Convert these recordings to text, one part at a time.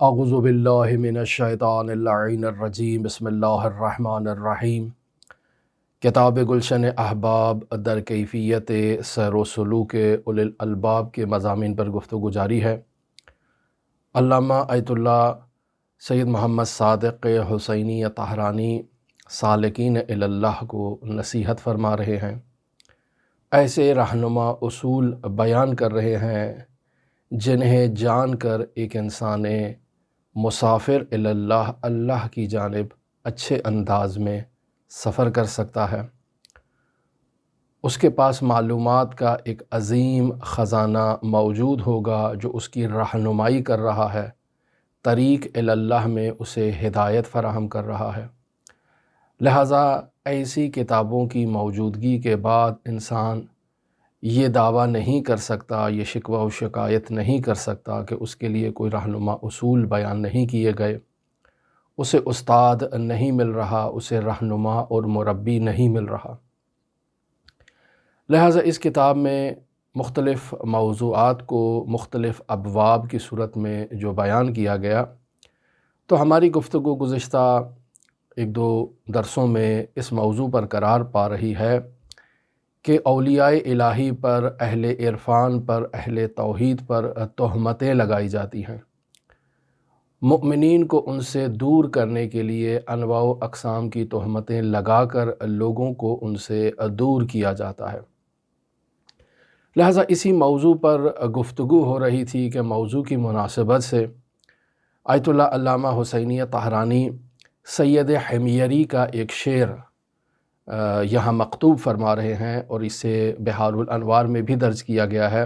اعوذ باللہ من الشیطان اللعین الرجیم بسم اللہ الرحمن الرحیم۔ کتاب گلشن احباب در کیفیت سیر و سلوک اولی الالباب کے مضامین پر گفتگو جاری ہے۔ علامہ آیت اللہ سید محمد صادق حسینی طاہرانی سالکین الی اللہ کو نصیحت فرما رہے ہیں، ایسے رہنما اصول بیان کر رہے ہیں جنہیں جان کر ایک انسان مسافر الی اللہ، اللہ کی جانب اچھے انداز میں سفر کر سکتا ہے۔ اس کے پاس معلومات کا ایک عظیم خزانہ موجود ہوگا جو اس کی رہنمائی کر رہا ہے، طریق الی اللہ میں اسے ہدایت فراہم کر رہا ہے۔ لہٰذا ایسی کتابوں کی موجودگی کے بعد انسان یہ دعویٰ نہیں کر سکتا، یہ شکوہ و شکایت نہیں کر سکتا کہ اس کے لیے کوئی رہنما اصول بیان نہیں کیے گئے، اسے استاد نہیں مل رہا، اسے رہنما اور مربی نہیں مل رہا۔ لہٰذا اس کتاب میں مختلف موضوعات کو مختلف ابواب کی صورت میں جو بیان کیا گیا، تو ہماری گفتگو گزشتہ ایک دو درسوں میں اس موضوع پر قرار پا رہی ہے کہ اولیاء الہی پر، اہل عرفان پر، اہل توحید پر تہمتیں لگائی جاتی ہیں۔ مؤمنین کو ان سے دور کرنے کے لیے انواع و اقسام کی تہمتیں لگا کر لوگوں کو ان سے دور کیا جاتا ہے۔ لہٰذا اسی موضوع پر گفتگو ہو رہی تھی کہ موضوع کی مناسبت سے آیت اللہ علامہ حسینی طاہرانی سید حمیری کا ایک شعر یہاں مکتوب فرما رہے ہیں، اور اسے بحار الانوار میں بھی درج کیا گیا ہے۔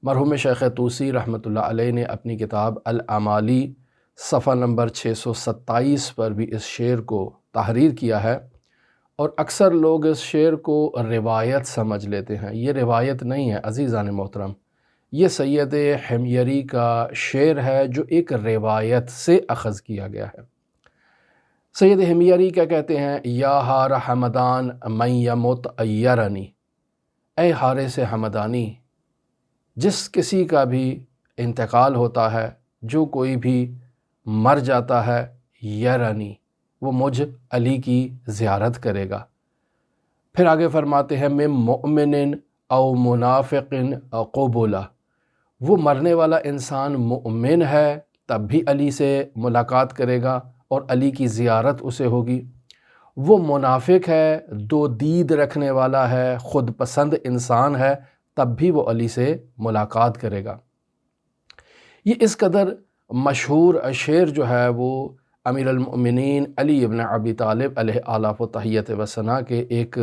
مرحوم شیخ طوسی رحمۃ اللہ علیہ نے اپنی کتاب الامالی صفحہ نمبر 627 پر بھی اس شعر کو تحریر کیا ہے، اور اکثر لوگ اس شعر کو روایت سمجھ لیتے ہیں۔ یہ روایت نہیں ہے عزیزان محترم، یہ سید حمیری کا شعر ہے جو ایک روایت سے اخذ کیا گیا ہے۔ سید حمیری کیا کہتے ہیں؟ یا ہار حمدان من یمت ایرنی، اے حارث حمدانی، جس کسی کا بھی انتقال ہوتا ہے، جو کوئی بھی مر جاتا ہے، یرنی، وہ مجھ علی کی زیارت کرے گا۔ پھر آگے فرماتے ہیں من مؤمن او منافق او قبولہ، وہ مرنے والا انسان مؤمن ہے تب بھی علی سے ملاقات کرے گا اور علی کی زیارت اسے ہوگی۔ وہ منافق ہے، دو دید رکھنے والا ہے، خود پسند انسان ہے، تب بھی وہ علی سے ملاقات کرے گا۔ یہ اس قدر مشہور شعر جو ہے وہ امیر المؤمنین علی ابن ابی طالب علیہ آلاف و تحیت و ثنا کے ایک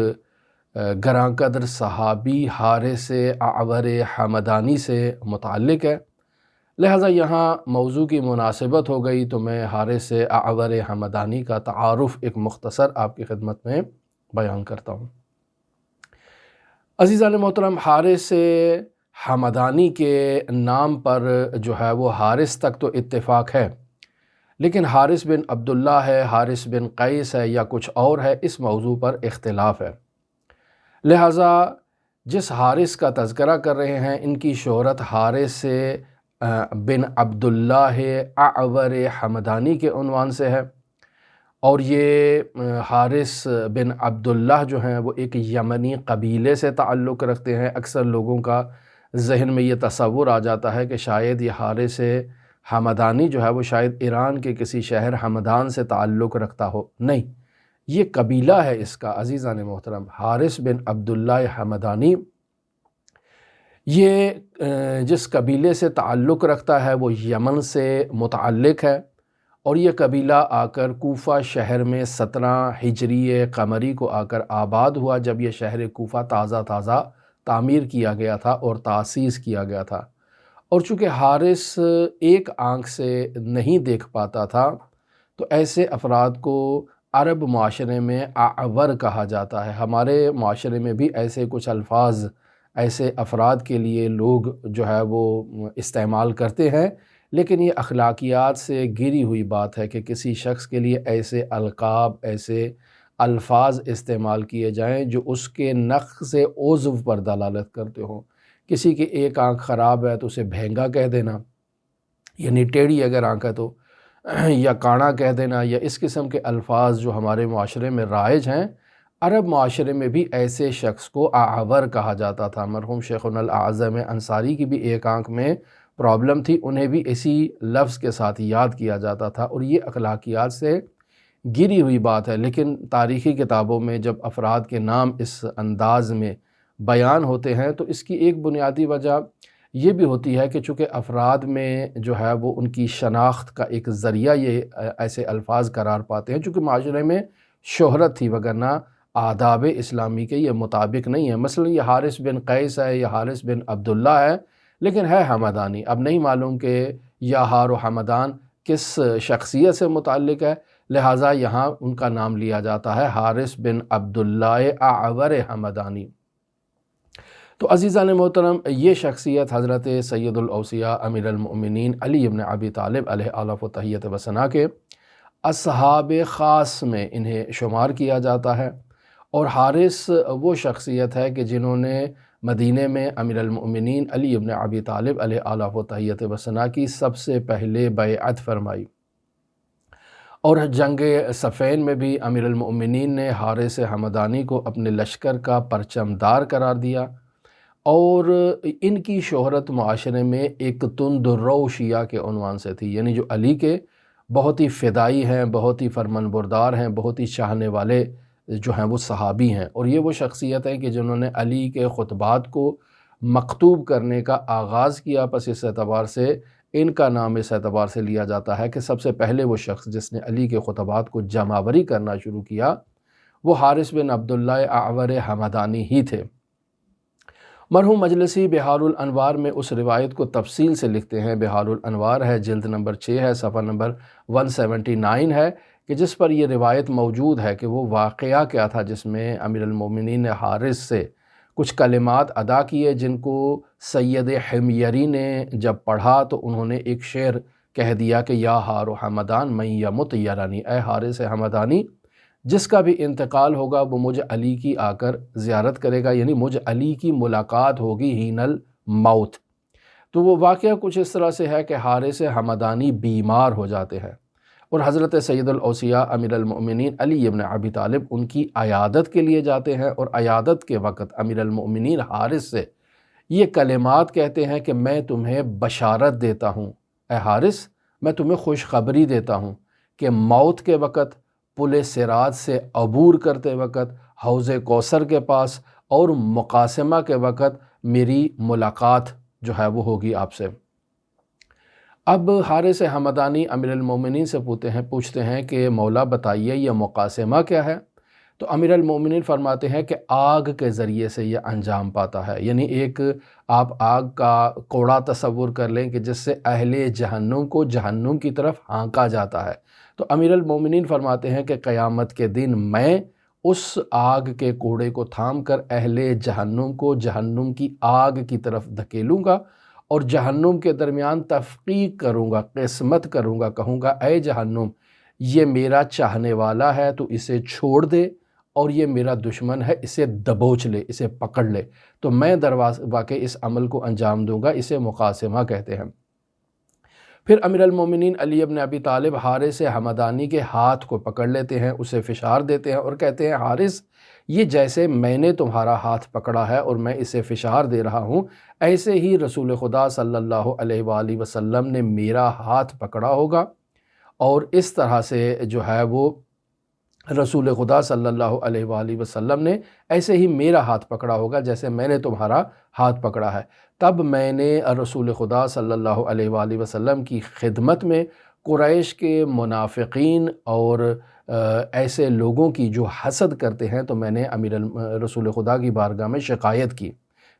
گراں قدر صحابی حارث اعور حمدانی سے متعلق ہے۔ لہٰذا یہاں موضوع کی مناسبت ہو گئی تو میں حارث اعور حمدانی کا تعارف ایک مختصر آپ کی خدمت میں بیان کرتا ہوں۔ عزیزان محترم، حارث حمدانی کے نام پر جو ہے وہ حارث تک تو اتفاق ہے، لیکن حارث بن عبداللہ ہے، حارث بن قیس ہے یا کچھ اور ہے، اس موضوع پر اختلاف ہے۔ لہٰذا جس حارث کا تذکرہ کر رہے ہیں، ان کی شہرت حارث بن عبداللہ اعور حمدانی کے عنوان سے ہے، اور یہ حارث بن عبداللہ جو ہیں وہ ایک یمنی قبیلے سے تعلق رکھتے ہیں۔ اکثر لوگوں کا ذہن میں یہ تصور آ جاتا ہے کہ شاید یہ حارث حمدانی جو ہے وہ شاید ایران کے کسی شہر حمدان سے تعلق رکھتا ہو، نہیں، یہ قبیلہ ہے اس کا۔ عزیزان محترم، حارث بن عبداللہ حمدانی یہ جس قبیلے سے تعلق رکھتا ہے وہ یمن سے متعلق ہے، اور یہ قبیلہ آ کر کوفہ شہر میں 17 ہجری قمری کو آ کر آباد ہوا، جب یہ شہر کوفہ تازہ تعمیر کیا گیا تھا اور تاسیس کیا گیا تھا۔ اور چونکہ حارث ایک آنکھ سے نہیں دیکھ پاتا تھا، تو ایسے افراد کو عرب معاشرے میں اعور کہا جاتا ہے۔ ہمارے معاشرے میں بھی ایسے کچھ الفاظ ایسے افراد کے لیے لوگ جو ہے وہ استعمال کرتے ہیں، لیکن یہ اخلاقیات سے گری ہوئی بات ہے کہ کسی شخص کے لیے ایسے القاب، ایسے الفاظ استعمال کیے جائیں جو اس کے نقص عضو پر دلالت کرتے ہوں۔ کسی کی ایک آنکھ خراب ہے تو اسے بھینگا کہہ دینا، یعنی ٹیڑھی اگر آنکھ ہے تو یا کانا کہہ دینا، یا اس قسم کے الفاظ جو ہمارے معاشرے میں رائج ہیں، عرب معاشرے میں بھی ایسے شخص کو اعور کہا جاتا تھا۔ مرحوم شیخنا الاعظم انصاری کی بھی ایک آنکھ میں پرابلم تھی، انہیں بھی اسی لفظ کے ساتھ یاد کیا جاتا تھا، اور یہ اخلاقیات سے گری ہوئی بات ہے۔ لیکن تاریخی کتابوں میں جب افراد کے نام اس انداز میں بیان ہوتے ہیں تو اس کی ایک بنیادی وجہ یہ بھی ہوتی ہے کہ چونکہ افراد میں جو ہے وہ ان کی شناخت کا ایک ذریعہ یہ ایسے الفاظ قرار پاتے ہیں، چونکہ معاشرے میں شہرت تھی، وگرنہ آداب اسلامی کے یہ مطابق نہیں ہے۔ مثلا یہ حارث بن قیس ہے، یا حارث بن عبداللہ ہے، لیکن ہے حمدانی۔ اب نہیں معلوم کہ یا حار و حمدان کس شخصیت سے متعلق ہے، لہٰذا یہاں ان کا نام لیا جاتا ہے حارث بن عبداللہ اعور حمدانی۔ تو عزیزان محترم، یہ شخصیت حضرت سید الاوصیاء امیر المؤمنین علی ابن ابی طالب علیہ آلاف و تحیت و ثنا کے اصحاب خاص میں انہیں شمار کیا جاتا ہے، اور حارث وہ شخصیت ہے کہ جنہوں نے مدینہ میں امیر المؤمنین علی ابن ابی طالب علیہ آلاف و تحیت و ثنا کی سب سے پہلے بیعت فرمائی، اور جنگ صفین میں بھی امیر المؤمنین نے حارث حمدانی کو اپنے لشکر کا پرچم دار قرار دیا، اور ان کی شہرت معاشرے میں ایک تند رو شیعہ کے عنوان سے تھی، یعنی جو علی کے بہت ہی فدائی ہیں، بہت ہی فرمان بردار ہیں، بہت ہی چاہنے والے جو ہیں وہ صحابی ہیں، اور یہ وہ شخصیت ہے کہ جنہوں نے علی کے خطبات کو مکتوب کرنے کا آغاز کیا۔ پس اس اعتبار سے ان کا نام اس اعتبار سے لیا جاتا ہے کہ سب سے پہلے وہ شخص جس نے علی کے خطبات کو جمعآوری کرنا شروع کیا وہ حارث بن عبداللہ اعور حمدانی ہی تھے۔ مرحوم مجلسی بحار الانوار میں اس روایت کو تفصیل سے لکھتے ہیں۔ بحار الانوار ہے، جلد نمبر 6 ہے، صفحہ نمبر 179 ہے، کہ جس پر یہ روایت موجود ہے کہ وہ واقعہ کیا تھا جس میں امیر المومنین نے حارث سے کچھ کلمات ادا کیے، جن کو سید حمیری نے جب پڑھا تو انہوں نے ایک شعر کہہ دیا کہ یا حار و حمدان من یمت یرانی، اے حارث حمدانی جس کا بھی انتقال ہوگا وہ مجھ علی کی آ کر زیارت کرے گا، یعنی مجھ علی کی ملاقات ہوگی حین الموت۔ تو وہ واقعہ کچھ اس طرح سے ہے کہ حارث حمدانی بیمار ہو جاتے ہیں، اور حضرت سید الاوصیاء امیر المؤمنین علی ابن ابی طالب ان کی عیادت کے لیے جاتے ہیں، اور عیادت کے وقت امیر المؤمنین حارث سے یہ کلمات کہتے ہیں کہ میں تمہیں بشارت دیتا ہوں، اے حارث میں تمہیں خوشخبری دیتا ہوں کہ موت کے وقت پل صراط سے عبور کرتے وقت حوض کوثر کے پاس اور مقاسمہ کے وقت میری ملاقات جو ہے وہ ہوگی آپ سے۔ اب حارث حمدانی امیر المومنین سے پوچھتے ہیں کہ مولا بتائیے یہ مقاسمہ کیا ہے؟ تو امیر المومنین فرماتے ہیں کہ آگ کے ذریعے سے یہ انجام پاتا ہے، یعنی ایک آپ آگ کا کوڑا تصور کر لیں کہ جس سے اہل جہنم کو جہنم کی طرف ہانکا جاتا ہے۔ تو امیر المومنین فرماتے ہیں کہ قیامت کے دن میں اس آگ کے کوڑے کو تھام کر اہل جہنم کو جہنم کی آگ کی طرف دھکیلوں گا، اور جہنم کے درمیان تفقیق کروں گا، قسمت کروں گا، کہوں گا اے جہنم یہ میرا چاہنے والا ہے تو اسے چھوڑ دے، اور یہ میرا دشمن ہے اسے دبوچ لے، اسے پکڑ لے، تو میں واقع اس عمل کو انجام دوں گا، اسے مقاسمہ کہتے ہیں۔ پھر امیر المومنین علی ابن ابی طالب حارث حمدانی کے ہاتھ کو پکڑ لیتے ہیں، اسے فشار دیتے ہیں اور کہتے ہیں حارث یہ جیسے میں نے تمہارا ہاتھ پکڑا ہے اور میں اسے فشار دے رہا ہوں، ایسے ہی رسول خدا صلی اللہ علیہ وآلہ وسلم نے میرا ہاتھ پکڑا ہوگا، اور اس طرح سے جو ہے وہ رسول خدا صلی اللہ علیہ وآلہ وسلم نے ایسے ہی میرا ہاتھ پکڑا ہوگا جیسے میں نے تمہارا ہاتھ پکڑا ہے۔ تب میں نے رسول خدا صلی اللہ علیہ وآلہ وسلم کی خدمت میں قریش کے منافقین اور ایسے لوگوں کی جو حسد کرتے ہیں، تو میں نے رسول خدا کی بارگاہ میں شکایت کی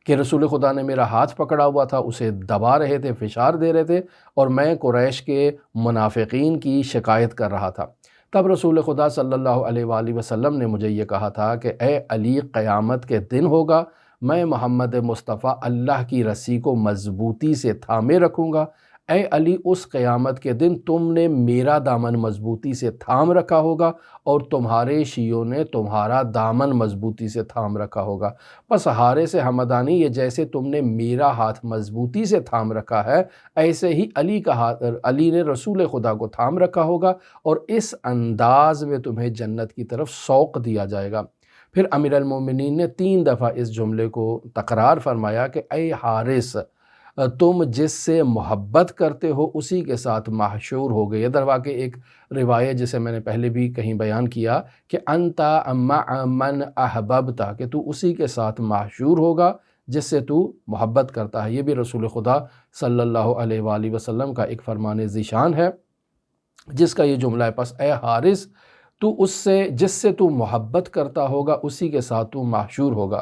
کہ رسول خدا نے میرا ہاتھ پکڑا ہوا تھا، اسے دبا رہے تھے، فشار دے رہے تھے، اور میں قریش کے منافقین کی شکایت کر رہا تھا۔ تب رسول خدا صلی اللہ علیہ وآلہ وسلم نے مجھے یہ کہا تھا کہ اے علی قیامت کے دن ہوگا، میں محمد مصطفیٰ اللہ کی رسی کو مضبوطی سے تھامے رکھوں گا، اے علی اس قیامت کے دن تم نے میرا دامن مضبوطی سے تھام رکھا ہوگا اور تمہارے شیعوں نے تمہارا دامن مضبوطی سے تھام رکھا ہوگا۔ بس حارث ہمدانی، یہ جیسے تم نے میرا ہاتھ مضبوطی سے تھام رکھا ہے، ایسے ہی علی کا ہاتھ، علی نے رسول خدا کو تھام رکھا ہوگا، اور اس انداز میں تمہیں جنت کی طرف سوق دیا جائے گا۔ پھر امیر المومنین نے 3 دفعہ اس جملے کو تکرار فرمایا کہ اے حارث، تم جس سے محبت کرتے ہو اسی کے ساتھ محشور ہو گئے۔ یہ در واقع ایک روایت جسے میں نے پہلے بھی کہیں بیان کیا کہ انتا مع من احببتا، کہ تو اسی کے ساتھ محشور ہوگا جس سے تو محبت کرتا ہے۔ یہ بھی رسول خدا صلی اللہ علیہ وآلہ وسلم کا ایک فرمان ذیشان ہے جس کا یہ جملہ ہے، پس اے حارث تو اس سے جس سے تو محبت کرتا ہوگا اسی کے ساتھ تو محشور ہوگا۔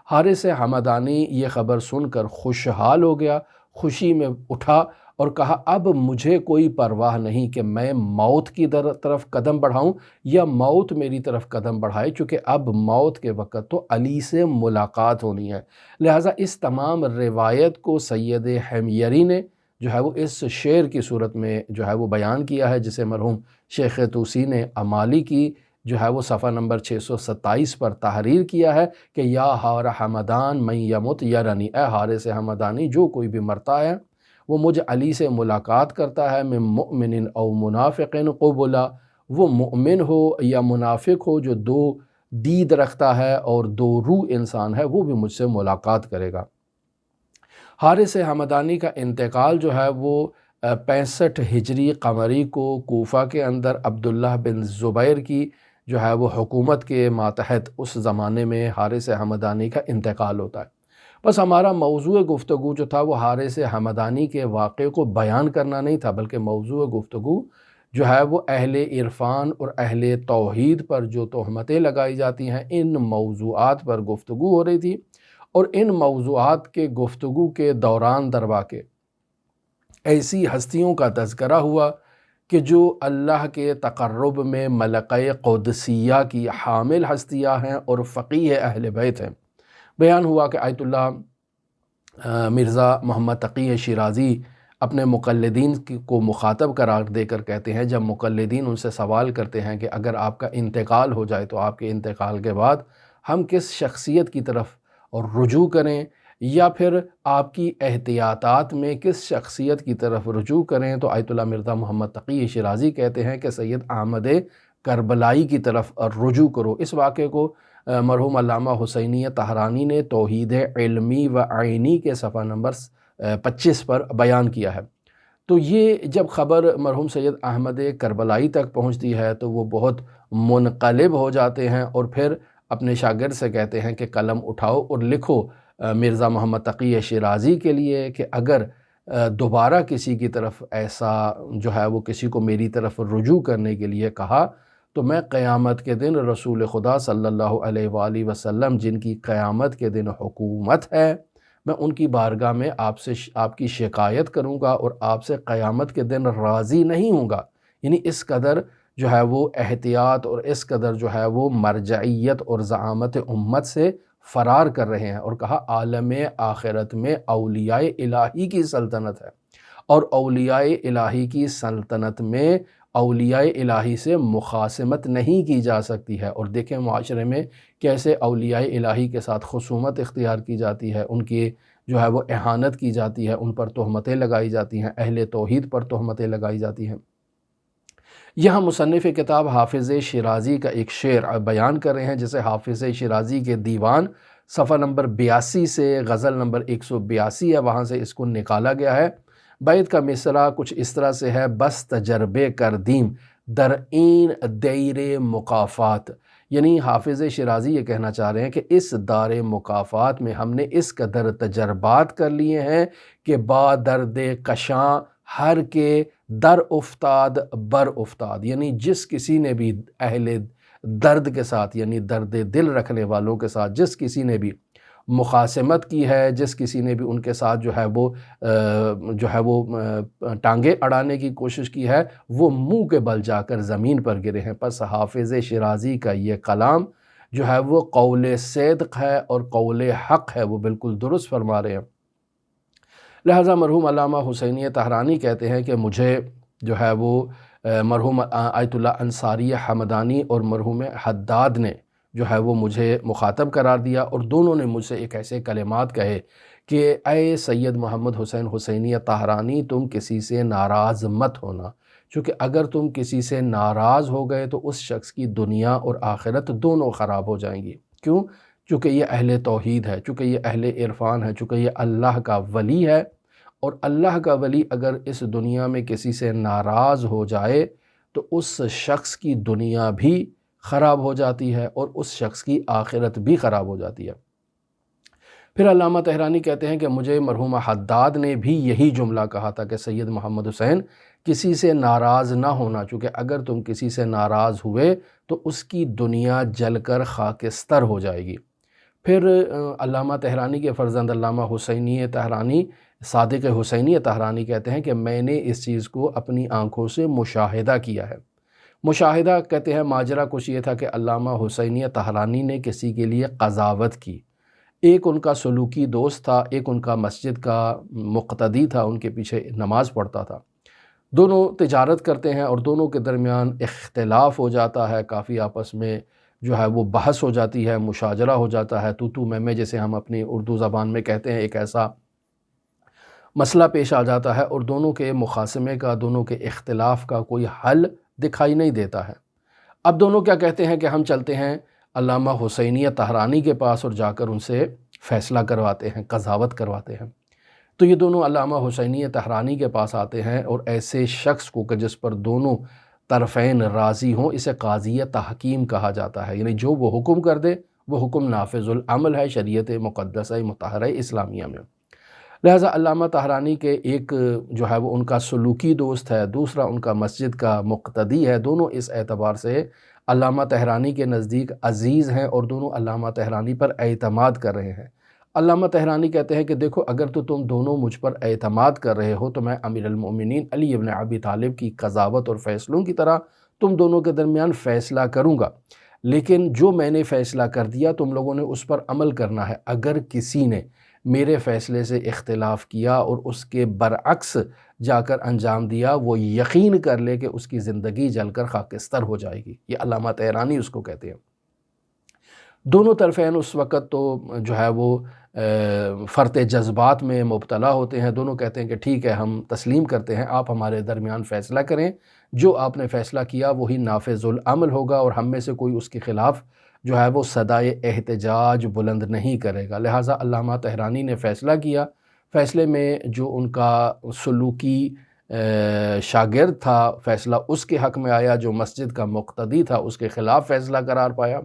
حارث ہمدانی یہ خبر سن کر خوشحال ہو گیا، خوشی میں اٹھا اور کہا اب مجھے کوئی پرواہ نہیں کہ میں موت کی طرف قدم بڑھاؤں یا موت میری طرف قدم بڑھائے، چونکہ اب موت کے وقت تو علی سے ملاقات ہونی ہے۔ لہٰذا اس تمام روایت کو سید حمیری نے جو ہے وہ اس شعر کی صورت میں جو ہے وہ بیان کیا ہے، جسے مرحوم شیخ توسی نے امالی کی جو ہے وہ صفحہ نمبر 627 پر تحریر کیا ہے کہ یا حار حمدان من یمت یرنی، اے حارث ہمدانی جو کوئی بھی مرتا ہے وہ مجھ علی سے ملاقات کرتا ہے، من مؤمن او منافق قبلا، وہ مؤمن ہو یا منافق ہو جو 2 دید رکھتا ہے اور 2 روح انسان ہے، وہ بھی مجھ سے ملاقات کرے گا۔ حارث ہمدانی کا انتقال جو ہے وہ 65 ہجری قمری کو کوفہ کے اندر عبداللہ بن زبیر کی جو ہے وہ حکومت کے ماتحت اس زمانے میں حارث ہمدانی کا انتقال ہوتا ہے۔ بس ہمارا موضوع گفتگو جو تھا وہ حارث ہمدانی کے واقعے کو بیان کرنا نہیں تھا، بلکہ موضوع گفتگو جو ہے وہ اہل عرفان اور اہل توحید پر جو تہمتیں لگائی جاتی ہیں ان موضوعات پر گفتگو ہو رہی تھی، اور ان موضوعات کے گفتگو کے دوران در واقع ایسی ہستیوں کا تذکرہ ہوا کہ جو اللہ کے تقرب میں ملکہ قدسیہ کی حامل ہستیاں ہیں اور فقیہ اہل بیت ہیں۔ بیان ہوا کہ آیت اللہ مرزا محمد تقی شیرازی اپنے مقلدین کو مخاطب قرار دے کر کہتے ہیں، جب مقلدین ان سے سوال کرتے ہیں کہ اگر آپ کا انتقال ہو جائے تو آپ کے انتقال کے بعد ہم کس شخصیت کی طرف اور رجوع کریں یا پھر آپ کی احتیاطات میں کس شخصیت کی طرف رجوع کریں، تو آیت اللہ مرزا محمد تقی شیرازی کہتے ہیں کہ سید احمد کربلائی کی طرف رجوع کرو۔ اس واقعے کو مرحوم علامہ حسینی طہرانی نے توحید علمی و عینی کے صفحہ نمبر 25 پر بیان کیا ہے۔ تو یہ جب خبر مرحوم سید احمد کربلائی تک پہنچتی ہے تو وہ بہت منقلب ہو جاتے ہیں اور پھر اپنے شاگرد سے کہتے ہیں کہ قلم اٹھاؤ اور لکھو مرزا محمد تقی شیرازی کے لیے کہ اگر دوبارہ کسی کی طرف ایسا جو ہے وہ کسی کو میری طرف رجوع کرنے کے لیے کہا تو میں قیامت کے دن رسول خدا صلی اللہ علیہ وآلہ وسلم جن کی قیامت کے دن حکومت ہے، میں ان کی بارگاہ میں آپ کی شکایت کروں گا اور آپ سے قیامت کے دن راضی نہیں ہوں گا۔ یعنی اس قدر جو ہے وہ احتیاط اور اس قدر جو ہے وہ مرجعیت اور زعامت امت سے فرار کر رہے ہیں، اور کہا عالم آخرت میں اولیاء الہی کی سلطنت ہے، اور اولیاء الہی کی سلطنت میں اولیاء الہی سے مخاصمت نہیں کی جا سکتی ہے۔ اور دیکھیں معاشرے میں کیسے اولیاء الہی کے ساتھ خصومت اختیار کی جاتی ہے، ان کی جو ہے وہ اہانت کی جاتی ہے، ان پر تہمتیں لگائی جاتی ہیں، اہل توحید پر تہمتیں لگائی جاتی ہیں۔ یہاں مصنف کتاب حافظ شیرازی کا ایک شعر بیان کر رہے ہیں جسے حافظ شیرازی کے دیوان صفحہ نمبر 82 سے غزل نمبر 182 ہے، وہاں سے اس کو نکالا گیا ہے۔ بیت کا مصرع کچھ اس طرح سے ہے، بس تجربے کردیم در این دیر مکافات، یعنی حافظ شیرازی یہ کہنا چاہ رہے ہیں کہ اس دار مکافات میں ہم نے اس قدر تجربات کر لیے ہیں کہ با درد کشاں ہر کے در افتاد بر افتاد، یعنی جس کسی نے بھی اہل درد کے ساتھ یعنی درد دل رکھنے والوں کے ساتھ جس کسی نے بھی مخاصمت کی ہے، جس کسی نے بھی ان کے ساتھ جو ہے وہ ٹانگیں اڑانے کی کوشش کی ہے، وہ منہ کے بل جا کر زمین پر گرے ہیں۔ پس حافظ شیرازی کا یہ کلام جو ہے وہ قول صدق ہے اور قول حق ہے، وہ بالکل درست فرما رہے ہیں۔ لہٰذا مرحوم علامہ حسینی طہرانی کہتے ہیں کہ مجھے جو ہے وہ مرحوم آیت اللہ انصاری حمدانی اور مرحوم حداد نے جو ہے وہ مجھے مخاطب قرار دیا، اور دونوں نے مجھ سے ایک ایسے کلمات کہے کہ اے سید محمد حسین حسینی طہرانی، تم کسی سے ناراض مت ہونا، چونکہ اگر تم کسی سے ناراض ہو گئے تو اس شخص کی دنیا اور آخرت دونوں خراب ہو جائیں گی۔ کیوں؟ چونکہ یہ اہل توحید ہے، چونکہ یہ اہل عرفان ہے، چونکہ یہ اللہ کا ولی ہے، اور اللہ کا ولی اگر اس دنیا میں کسی سے ناراض ہو جائے تو اس شخص کی دنیا بھی خراب ہو جاتی ہے اور اس شخص کی آخرت بھی خراب ہو جاتی ہے۔ پھر علامہ طہرانی کہتے ہیں کہ مجھے مرحوم حداد نے بھی یہی جملہ کہا تھا کہ سید محمد حسین، کسی سے ناراض نہ ہونا، چونکہ اگر تم کسی سے ناراض ہوئے تو اس کی دنیا جل کر خاکستر ہو جائے گی۔ پھر علامہ طہرانی کے فرزند علامہ حسینی طہرانی، صادق حسینی طہرانی کہتے ہیں کہ میں نے اس چیز کو اپنی آنکھوں سے مشاہدہ کیا ہے۔ مشاہدہ کہتے ہیں ماجرا کچھ یہ تھا کہ علامہ حسینی طہرانی نے کسی کے لیے قضاوت کی۔ ایک ان کا سلوکی دوست تھا، ایک ان کا مسجد کا مقتدی تھا، ان کے پیچھے نماز پڑھتا تھا۔ دونوں تجارت کرتے ہیں اور دونوں کے درمیان اختلاف ہو جاتا ہے، کافی آپس میں جو ہے وہ بحث ہو جاتی ہے، مشاجرہ ہو جاتا ہے، تو میں جیسے ہم اپنی اردو زبان میں کہتے ہیں، ایک ایسا مسئلہ پیش آ جاتا ہے اور دونوں کے مخاصمے کا، دونوں کے اختلاف کا کوئی حل دکھائی نہیں دیتا ہے۔ اب دونوں کیا کہتے ہیں کہ ہم چلتے ہیں علامہ حسینی طہرانی کے پاس اور جا کر ان سے فیصلہ کرواتے ہیں، قضاوت کرواتے ہیں۔ تو یہ دونوں علامہ حسینی طہرانی کے پاس آتے ہیں اور ایسے شخص کو کہ جس پر دونوں طرفین راضی ہوں، اسے قاضی تحکیم کہا جاتا ہے، یعنی جو وہ حکم کر دے وہ حکم نافذ العمل ہے شریعت مقدسہ مطہرہ اسلامیہ میں۔ لہٰذا علامہ طہرانی کے ایک جو ہے وہ ان کا سلوکی دوست ہے، دوسرا ان کا مسجد کا مقتدی ہے، دونوں اس اعتبار سے علامہ طہرانی کے نزدیک عزیز ہیں اور دونوں علامہ طہرانی پر اعتماد کر رہے ہیں۔ علامہ طہرانی کہتے ہیں کہ دیکھو، اگر تو تم دونوں مجھ پر اعتماد کر رہے ہو تو میں امیر المؤمنین علی ابن ابی طالب کی قضاوت اور فیصلوں کی طرح تم دونوں کے درمیان فیصلہ کروں گا، لیکن جو میں نے فیصلہ کر دیا تم لوگوں نے اس پر عمل کرنا ہے۔ اگر کسی نے میرے فیصلے سے اختلاف کیا اور اس کے برعکس جا کر انجام دیا، وہ یقین کر لے کہ اس کی زندگی جل کر خاکستر ہو جائے گی۔ یہ علامہ طہرانی اس کو کہتے ہیں۔ دونوں طرفین اس وقت تو جو ہے وہ فرط جذبات میں مبتلا ہوتے ہیں۔ دونوں کہتے ہیں کہ ٹھیک ہے، ہم تسلیم کرتے ہیں، آپ ہمارے درمیان فیصلہ کریں، جو آپ نے فیصلہ کیا وہی نافذ العمل ہوگا اور ہم میں سے کوئی اس کے خلاف جو ہے وہ صدائے احتجاج بلند نہیں کرے گا۔ لہٰذا علامہ طہرانی نے فیصلہ کیا۔ فیصلے میں جو ان کا سلوکی شاگرد تھا، فیصلہ اس کے حق میں آیا، جو مسجد کا مقتدی تھا اس کے خلاف فیصلہ قرار پایا۔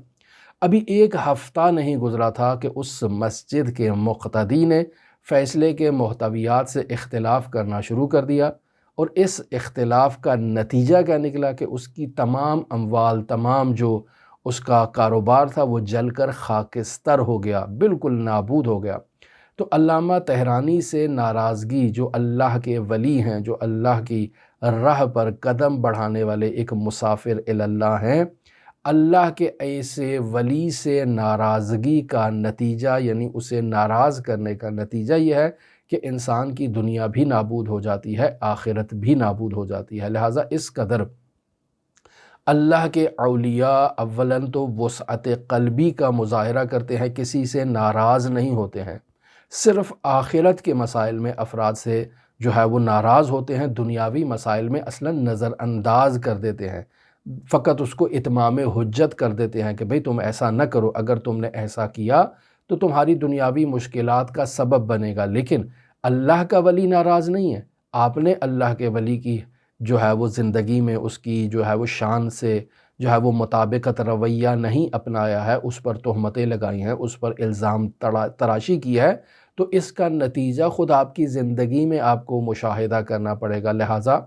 ابھی ایک ہفتہ نہیں گزرا تھا کہ اس مسجد کے مقتدی نے فیصلے کے محتویات سے اختلاف کرنا شروع کر دیا، اور اس اختلاف کا نتیجہ کیا نکلا کہ اس کی تمام اموال، تمام جو اس کا کاروبار تھا وہ جل کر خاکستر ہو گیا، بالکل نابود ہو گیا۔ تو علامہ طہرانی سے ناراضگی، جو اللہ کے ولی ہیں، جو اللہ کی راہ پر قدم بڑھانے والے ایک مسافر اللہ ہیں، اللہ کے ایسے ولی سے ناراضگی کا نتیجہ، یعنی اسے ناراض کرنے کا نتیجہ یہ ہے کہ انسان کی دنیا بھی نابود ہو جاتی ہے، آخرت بھی نابود ہو جاتی ہے۔ لہٰذا اس قدر اللہ کے اولیاء اولاً تو وسعت قلبی کا مظاہرہ کرتے ہیں، کسی سے ناراض نہیں ہوتے ہیں۔ صرف آخرت کے مسائل میں افراد سے جو ہے وہ ناراض ہوتے ہیں، دنیاوی مسائل میں اصلاً نظر انداز کر دیتے ہیں، فقط اس کو اتمام حجت کر دیتے ہیں کہ بھئی تم ایسا نہ کرو، اگر تم نے ایسا کیا تو تمہاری دنیاوی مشکلات کا سبب بنے گا۔ لیکن اللہ کا ولی ناراض نہیں ہے، آپ نے اللہ کے ولی کی جو ہے وہ زندگی میں اس کی جو ہے وہ شان سے جو ہے وہ مطابقت رویہ نہیں اپنایا ہے، اس پر تہمتیں لگائی ہیں، اس پر الزام تراشی کی ہے، تو اس کا نتیجہ خود آپ کی زندگی میں آپ کو مشاہدہ کرنا پڑے گا۔ لہٰذا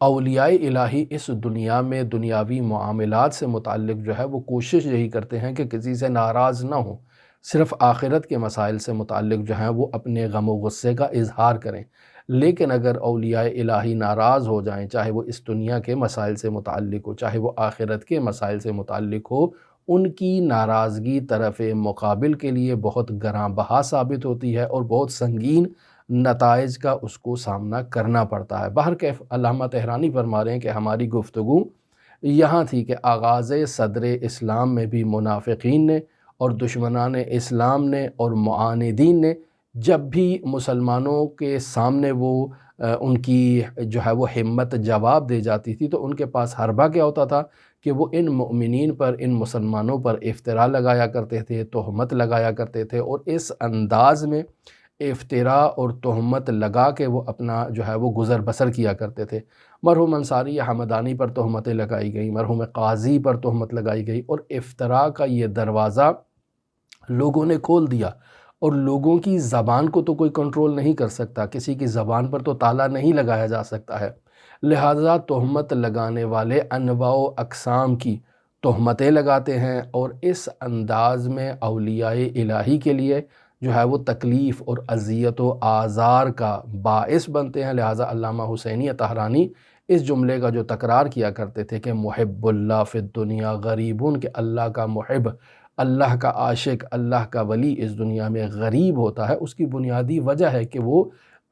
اولیاء الہی اس دنیا میں دنیاوی معاملات سے متعلق جو ہے وہ کوشش یہی کرتے ہیں کہ کسی سے ناراض نہ ہوں، صرف آخرت کے مسائل سے متعلق جو ہیں وہ اپنے غم و غصے کا اظہار کریں۔ لیکن اگر اولیاء الہی ناراض ہو جائیں، چاہے وہ اس دنیا کے مسائل سے متعلق ہو، چاہے وہ آخرت کے مسائل سے متعلق ہو، ان کی ناراضگی طرف مقابل کے لیے بہت گراں بہا ثابت ہوتی ہے اور بہت سنگین نتائج کا اس کو سامنا کرنا پڑتا ہے۔ بہرکیف علامہ طحرانی فرما رہے ہیں کہ ہماری گفتگو یہاں تھی کہ آغاز صدر اسلام میں بھی منافقین نے اور دشمنان اسلام نے اور معاندین نے جب بھی مسلمانوں کے سامنے وہ ان کی جو ہے وہ ہمت جواب دے جاتی تھی تو ان کے پاس حربہ کیا ہوتا تھا کہ وہ ان مؤمنین پر، ان مسلمانوں پر افتراء لگایا کرتے تھے، تہمت لگایا کرتے تھے، اور اس انداز میں افتراء اور تہمت لگا کے وہ اپنا جو ہے وہ گزر بسر کیا کرتے تھے۔ مرحوم انصاری یا حمدانی پر تہمتیں لگائی گئیں، مرحوم قاضی پر تہمت لگائی گئی، اور افتراء کا یہ دروازہ لوگوں نے کھول دیا، اور لوگوں کی زبان کو تو کوئی کنٹرول نہیں کر سکتا، کسی کی زبان پر تو تالا نہیں لگایا جا سکتا ہے، لہٰذا تہمت لگانے والے انواع و اقسام کی تہمتیں لگاتے ہیں، اور اس انداز میں اولیاء الہی کے لیے جو ہے وہ تکلیف اور اذیت و آزار کا باعث بنتے ہیں۔ لہٰذا علامہ حسینی طحرانی اس جملے کا جو تکرار کیا کرتے تھے کہ محب اللہ فی الدنیا غریبون، کہ اللہ کا محب، اللہ کا عاشق، اللہ کا ولی اس دنیا میں غریب ہوتا ہے، اس کی بنیادی وجہ ہے کہ وہ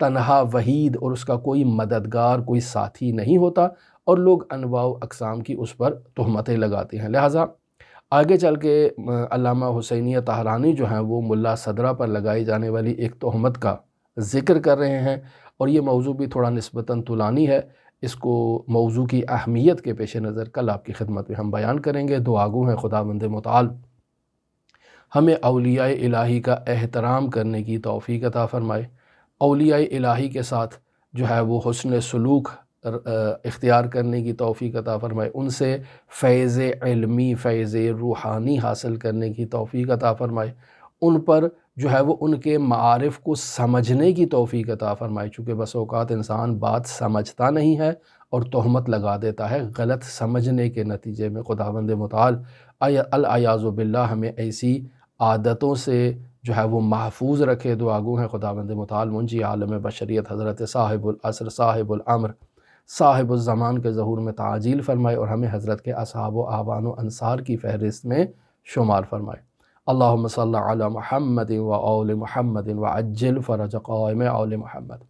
تنہا وحید اور اس کا کوئی مددگار، کوئی ساتھی نہیں ہوتا، اور لوگ انواع و اقسام کی اس پر تہمتیں لگاتے ہیں۔ لہٰذا آگے چل کے علامہ حسینی طحرانی جو ہیں وہ ملا صدرہ پر لگائی جانے والی ایک تہمت کا ذکر کر رہے ہیں، اور یہ موضوع بھی تھوڑا نسبتاً طولانی ہے، اس کو موضوع کی اہمیت کے پیش نظر کل آپ کی خدمت میں ہم بیان کریں گے۔ دعاگو ہیں خداوند متعال ہمیں اولیاء الہی کا احترام کرنے کی توفیق عطا فرمائے، اولیاء الہی کے ساتھ جو ہے وہ حسن سلوک اختیار کرنے کی توفیق عطا فرمائے، ان سے فیض علمی، فیض روحانی حاصل کرنے کی توفیق عطا فرمائے، ان پر جو ہے وہ ان کے معارف کو سمجھنے کی توفیق عطا فرمائے، چونکہ بس اوقات انسان بات سمجھتا نہیں ہے اور تہمت لگا دیتا ہے غلط سمجھنے کے نتیجے میں۔ خداوند متعال العیاذ باللہ ہمیں ایسی عادتوں سے جو ہے وہ محفوظ رکھے۔ دعاگو ہیں خداوند متعال منجی عالم بشریت حضرت صاحب العصر، صاحب الامر، صاحب الزمان کے ظہور میں تعجیل فرمائے، اور ہمیں حضرت کے اصحاب و اعوان و انصار کی فہرست میں شمار فرمائے۔ اللہم صلی علی محمد و آل محمد وعجل فرج قائم آل محمد۔